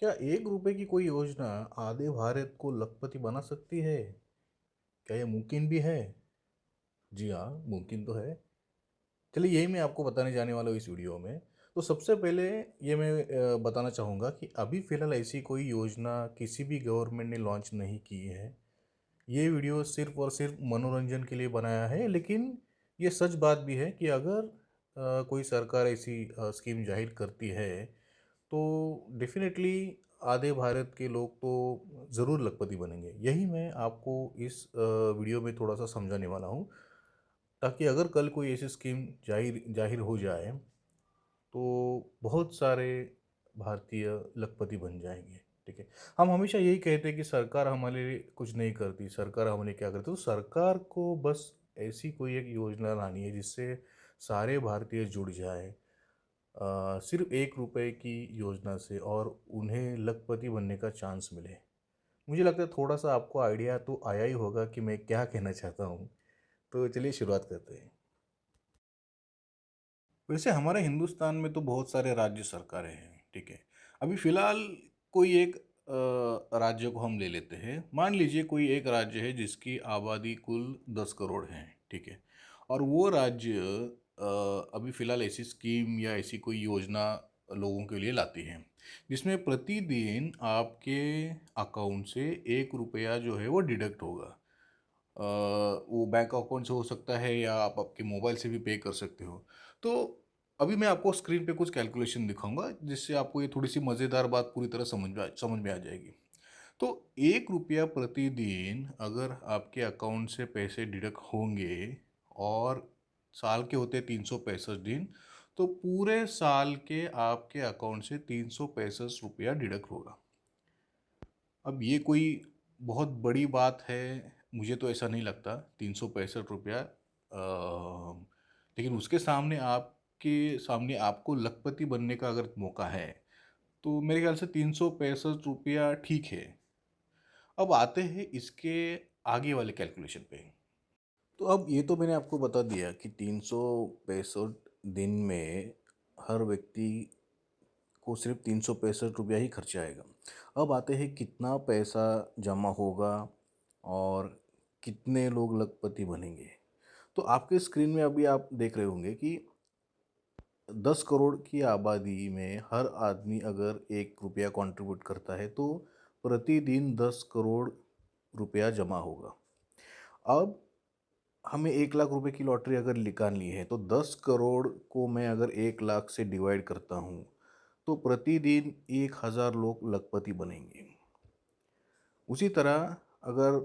क्या 1 रुपए की कोई योजना आधे भारत को लखपति बना सकती है? क्या ये मुमकिन भी है? जी हाँ, मुमकिन तो है। चलिए यही मैं आपको बताने जाने वाला हूँ इस वीडियो में। तो सबसे पहले ये मैं बताना चाहूँगा कि अभी फ़िलहाल ऐसी कोई योजना किसी भी गवर्नमेंट ने लॉन्च नहीं की है। ये वीडियो सिर्फ़ और सिर्फ़ मनोरंजन के लिए बनाया है, लेकिन ये सच बात भी है कि अगर कोई सरकार ऐसी स्कीम ज़ाहिर करती है, तो डेफ़िनेटली आधे भारत के लोग तो ज़रूर लखपति बनेंगे। यही मैं आपको इस वीडियो में थोड़ा-सा समझाने वाला हूँ, ताकि अगर कल कोई ऐसी स्कीम ज़ाहिर ज़ाहिर हो जाए, तो बहुत सारे भारतीय लखपति बन जाएँगे, ठीक है। हम हमेशा यही कहते हैं कि सरकार हमारे लिए कुछ नहीं करती, सरकार हमारे लिए क्या करती है, तो सरकार को बस ऐसी कोई एक योजना लानी है जिससे सारे भारतीय जुड़ जाएँ। सिर्फ़ 1 रुपए की योजना से और उन्हें लखपति बनने का चांस मिले। मुझे लगता है थोड़ा-सा आपको आइडिया तो आया ही होगा कि मैं क्या कहना चाहता हूँ। तो चलिए शुरुआत करते हैं। वैसे हमारे हिंदुस्तान में तो बहुत सारे राज्य सरकारें हैं, ठीक है। अभी फ़िलहाल कोई एक राज्य को हम ले लेते हैं। मान लीजिए कोई एक राज्य है जिसकी आबादी कुल 10 करोड़ है, ठीक है। और वो राज्य अभी फ़िलहाल ऐसी स्कीम या ऐसी कोई योजना लोगों के लिए लाती है, जिसमें प्रतिदिन आपके अकाउंट से 1 रुपया जो है वो डिडक्ट होगा। वो बैंक अकाउंट से हो सकता है या आप आपके मोबाइल से भी पे कर सकते हो। तो अभी मैं आपको स्क्रीन पे कुछ कैलकुलेशन दिखाऊँगा जिससे आपको ये थोड़ी-सी मज़ेदार बात पूरी तरह समझ में आ जाएगी। तो 1 रुपया प्रतिदिन अगर आपके अकाउंट से पैसे डिडक्ट होंगे और साल के होते हैं 365 दिन, तो पूरे साल के आपके अकाउंट से 365 रुपया डिडक्ट होगा। अब ये कोई बहुत बड़ी बात है, मुझे तो ऐसा नहीं लगता 365 रुपया लेकिन उसके सामने आपके सामने आपको लखपति बनने का अगर मौका है, तो मेरे ख्याल से 365 रुपया ठीक है। अब आते हैं इसके आगे वाले कैलकुलेशन पे। तो अब ये तो मैंने आपको बता दिया कि 365 दिन में हर व्यक्ति को सिर्फ 365 रुपया ही खर्चा आएगा। अब आते हैं कितना पैसा जमा होगा और कितने लोग लखपति बनेंगे। तो आपके स्क्रीन में अभी आप देख रहे होंगे कि 10 करोड़ की आबादी में हर आदमी अगर 1 रुपया कंट्रीब्यूट करता है तो प्रतिदिन 10 करोड़ रुपया जमा होगा। अब हमें 1 लाख रुपए की लॉटरी अगर निकालनी है तो 10 करोड़ को मैं अगर 1 लाख से डिवाइड करता हूँ, तो प्रतिदिन 1000 लोग लखपति बनेंगे। उसी तरह अगर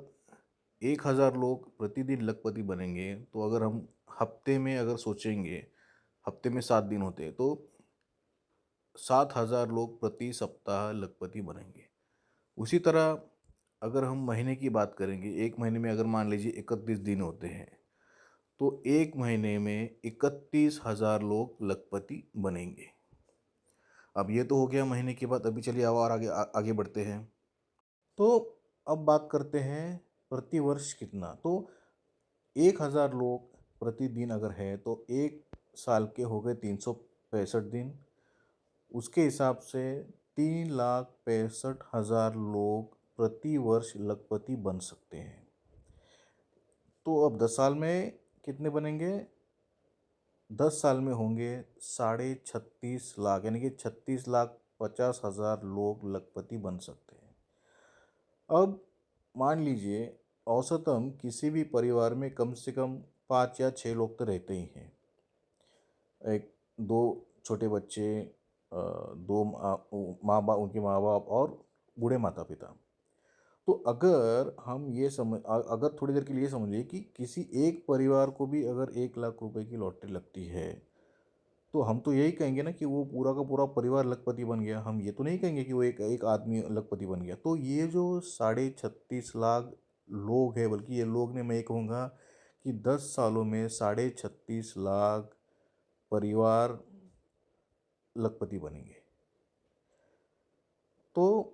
1000 लोग प्रतिदिन लखपति बनेंगे, तो अगर हम हफ्ते में अगर सोचेंगे, हफ्ते में 7 दिन होते हैं, तो 7000 लोग प्रति सप्ताह लखपति बनेंगे। उसी तरह अगर हम महीने की बात करेंगे, 1 महीने में अगर मान लीजिए 31 दिन होते हैं, तो 1 महीने में 31,000 लोग लखपति बनेंगे। अब ये तो हो गया महीने की बात, अभी चलिए और आगे बढ़ते हैं। तो अब बात करते हैं प्रति वर्ष कितना, तो 1000 लोग प्रतिदिन अगर है तो 1 साल के हो गए 365 दिन। उसके हिसाब से 3,65,000 लोग प्रति वर्ष लखपति बन सकते हैं। तो अब 10 साल में कितने बनेंगे? 10 साल में होंगे 36.5 लाख, यानी कि 36,50,000 लोग लखपति बन सकते हैं। अब मान लीजिए औसतन किसी भी परिवार में कम से कम 5 या 6 लोग तो रहते ही हैं। एक 2 छोटे बच्चे, 2 माँ-बाप, उनके माँ-बाप और बूढ़े माता-पिता। तो अगर हम ये अगर थोड़ी देर के लिए समझिए कि किसी एक परिवार को भी अगर 1 लाख रुपए की लॉटरी लगती है, तो हम तो यही कहेंगे ना कि वो पूरा का पूरा परिवार लखपति बन गया। हम ये तो नहीं कहेंगे कि वो एक एक आदमी लखपति बन गया। तो ये जो साढ़े 36 लाख लोग हैं, बल्कि ये लोग ने, मैं ये कहूँगा कि 10 सालों में साढ़े 36 लाख परिवार लखपति बनेंगे। तो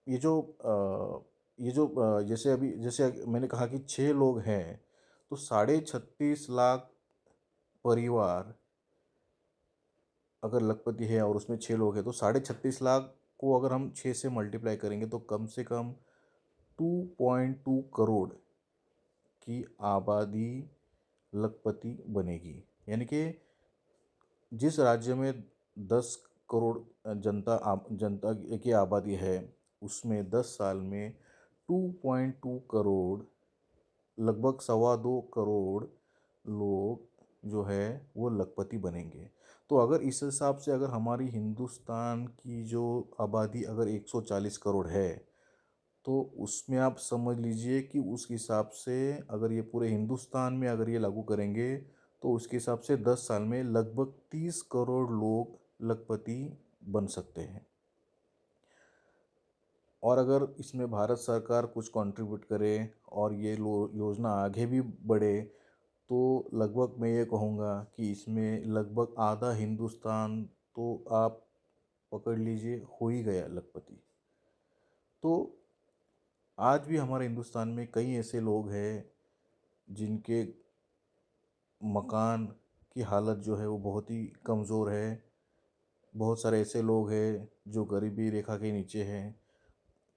ये जो जैसे मैंने कहा कि 6 लोग हैं, तो साढ़े 36 लाख परिवार अगर लखपति है और उसमें 6 लोग हैं तो 36.5 लाख को अगर हम 6 से मल्टीप्लाई करेंगे तो कम से कम 2.2 करोड़ की आबादी लखपति बनेगी। यानी कि जिस राज्य में 10 करोड़ जनता की आबादी है, उसमें 10 साल में 2.2 करोड़, लगभग 2.25 करोड़ लोग जो है वो लखपति बनेंगे। तो अगर इस हिसाब से अगर हमारी हिंदुस्तान की जो आबादी अगर 140 करोड़ है, तो उसमें आप समझ लीजिए कि उस हिसाब से अगर ये पूरे हिंदुस्तान में अगर ये लागू करेंगे तो उसके हिसाब से 10 साल में लगभग 30 करोड़ लोग लखपति बन सकते हैं। और अगर इसमें भारत सरकार कुछ कंट्रीब्यूट करे और ये योजना आगे भी बढ़े तो लगभग मैं ये कहूँगा कि इसमें लगभग आधा हिंदुस्तान तो आप पकड़ लीजिए हो ही गया लखपति। तो आज भी हमारे हिंदुस्तान में कई ऐसे लोग हैं जिनके मकान की हालत जो है वो बहुत ही कमज़ोर है। बहुत सारे ऐसे लोग हैं जो गरीबी रेखा के नीचे हैं।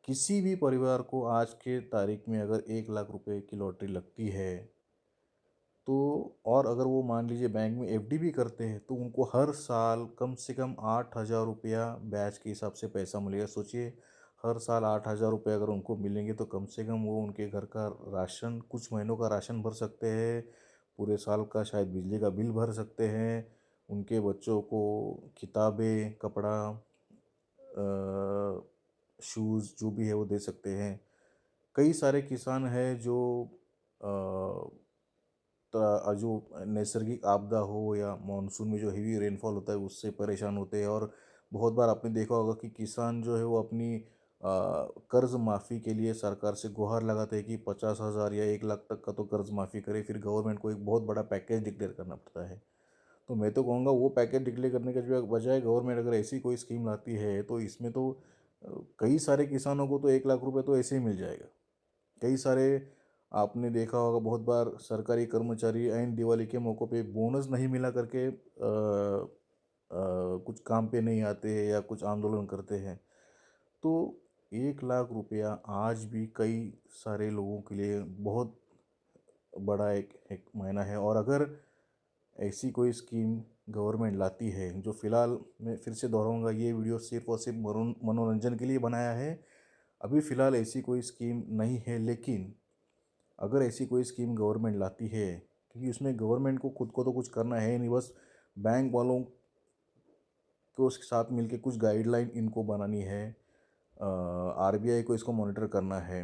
किसी भी परिवार को आज के तारीख में अगर 1 लाख रुपए की लॉटरी लगती है तो, और अगर वो मान लीजिए बैंक में एफडी भी करते हैं तो उनको हर साल कम से कम 8,000 रुपया ब्याज के हिसाब से पैसा मिलेगा। सोचिए, हर साल 8,000 रुपये अगर उनको मिलेंगे तो कम से कम वो उनके घर का राशन, कुछ महीनों का राशन भर सकते हैं, पूरे साल का शायद बिजली का बिल भर सकते हैं, उनके बच्चों को किताबें, कपड़ा, शूज़ जो भी है वो दे सकते हैं। कई सारे किसान हैं जो जो नैसर्गिक आपदा हो या मानसून में जो हेवी रेनफॉल होता है उससे परेशान होते हैं। और बहुत बार आपने देखा होगा कि किसान जो है वो अपनी कर्ज माफ़ी के लिए सरकार से गुहार लगाते हैं कि 50,000 या 1 लाख तक का तो कर्ज माफ़ी करे, फिर गवर्नमेंट को एक बहुत बड़ा पैकेज डिक्लेयर करना पड़ता है। तो मैं तो कहूँगा वो पैकेज डिक्लेयर करने के बजाय गवर्नमेंट अगर ऐसी कोई स्कीम लाती है तो इसमें तो कई सारे किसानों को तो 1 लाख रुपए तो ऐसे ही मिल जाएगा। कई सारे, आपने देखा होगा बहुत बार सरकारी कर्मचारी ऐन दिवाली के मौक़ों पे बोनस नहीं मिला करके कुछ काम पे नहीं आते हैं या कुछ आंदोलन करते हैं। तो 1 लाख रुपया आज भी कई सारे लोगों के लिए बहुत बड़ा एक एक मायना है। और अगर ऐसी कोई स्कीम गवर्नमेंट लाती है, जो फ़िलहाल मैं फिर से दोहराऊंगा, ये वीडियो सिर्फ़ और सिर्फ मनोरंजन के लिए बनाया है। अभी फ़िलहाल ऐसी कोई स्कीम नहीं है, लेकिन अगर ऐसी कोई स्कीम गवर्नमेंट लाती है, क्योंकि उसमें गवर्नमेंट को खुद को तो कुछ करना है नहीं, बस बैंक वालों को उसके साथ मिलके कुछ गाइडलाइन इनको बनानी है, आरबीआई को इसको मॉनिटर करना है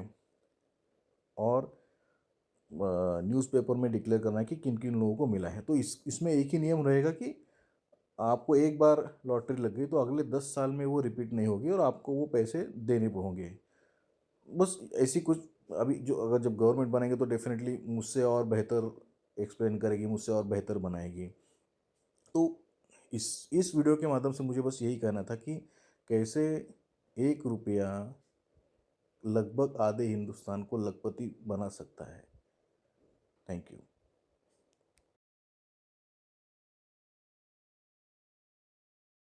और न्यूज़पेपर में डिक्लेयर करना है कि किन किन लोगों को मिला है। तो इसमें एक ही नियम रहेगा कि आपको एक बार लॉटरी लग गई तो अगले 10 साल में वो रिपीट नहीं होगी और आपको वो पैसे देने होंगे। बस ऐसी कुछ, अभी जो अगर जब गवर्नमेंट बनाएंगे तो डेफिनेटली मुझसे और बेहतर एक्सप्लेन करेगी, मुझसे और बेहतर बनाएगी। तो इस वीडियो के माध्यम से मुझे बस यही कहना था कि कैसे 1 रुपया लगभग आधे हिंदुस्तान को लखपति बना सकता है। Thank you.